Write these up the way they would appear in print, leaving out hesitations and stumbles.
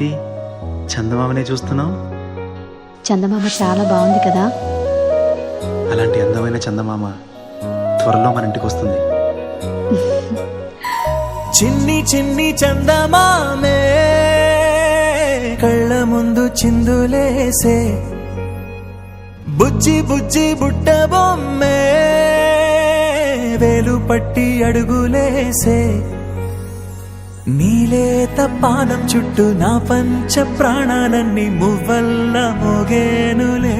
ఏంటి చందమామనే చూస్తున్నావు? చందమామ చాలా బాగుంది కదా. అలాంటి అందమైన చందమామ త్వరలో మన ఇంటికి వస్తుంది. చిన్ని చిన్ని చందమామే కళ్ళ ముందు చిందులేసే, బుజ్జి బుజ్జి బుట్ట బొమ్మే వేలు పట్టి అడుగులేసే, నీలేత పానం చుట్టూ నా పంచ ప్రాణాలన్నీ మువ్వల్ల మోగేనులే,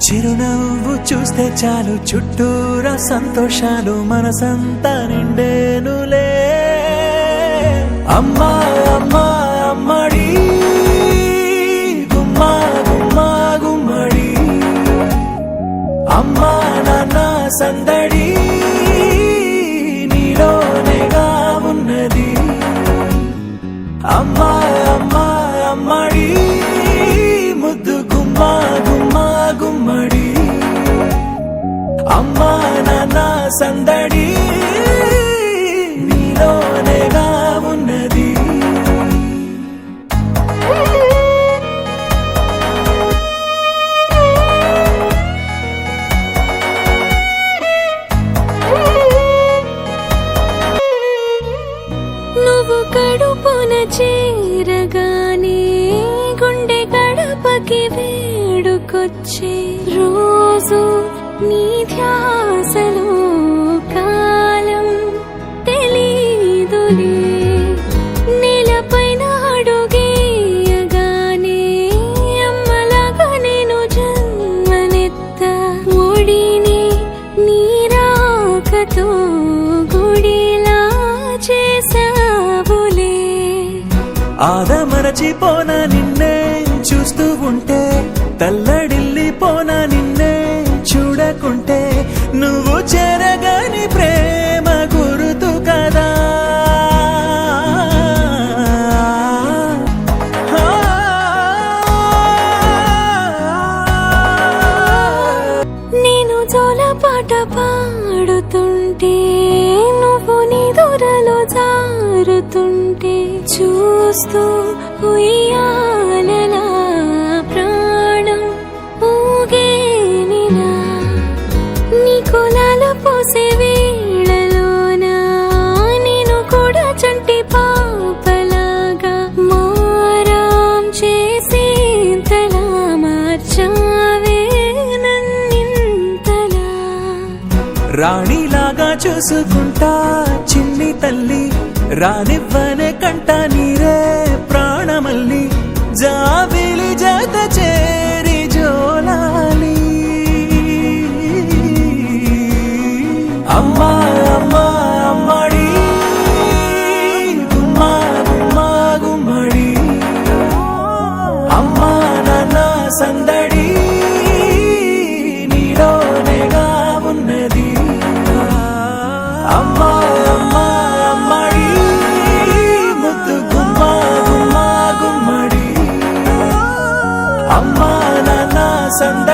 చిరునవ్వు చూస్తే చాలు చుట్టూరా సంతోషాలు మనసంతా నిండేనులే. అమ్మా అమ్మా అమ్మడి గుమ్మా గుమ్మా గుమ్మడి, అమ్మా నాన్న సందడి నీలోనేగా ఉన్నది. అమ్మా అమ్మా అమ్మడి ముద్దు గుమ్మా గుమ్మా గుమ్మడి, అమ్మా నాన్న సందడి నీలోనేగా ఉన్నది. నువ్వు కడుపున చేరగానే గుండె గడపకి వేడుకొచ్చే, రోజు నీ ధ్యాసలో కాలం తెలీదులే, నేలపైన అడుగేయగానే అమ్మలాగా నేను జన్మనెత్త, ఒడిని నీరాకతో గుడిలా చేసావులే. ఆదమరచిపోనా నిన్నే చూస్తూ ఉంటే, తల్లడిల్లిపోనా నిన్నే చూడకుంటే, నువ్వు చెరగని ప్రేమ గురుతు కదా. నేను జోలపాట పాడుతుంటే, నువ్వు నిదురలో జారుతుంటే, చూస్తూ ఉయ్యాలలా ప్రాణం ఊగేనిలా, నీ కులాల పోసే వేళలోన నేను కూడా చంటి పాపలాగా మారాం చేసేంతలా మార్చావే నన్నింతలా. రాణిలాగా చూసుకుంటా చిన్ని తల్లి, రానివ్వనే కంట నీరే ప్రాణమల్లి, జాబిలి జత చేరి జోలాలి. అమ్మా అమ్మా అమ్మడి గుమ్మా గుమ్మా గుమ్మడి, అమ్మా నాన్న సందడి నీలోనేగా ఉన్నది. అమ్మా అమ్మా అమ్మడి ముద్దు గుమ్మా గుమ్మా గుమ్మడి, అమ్మా నాన్న సందడి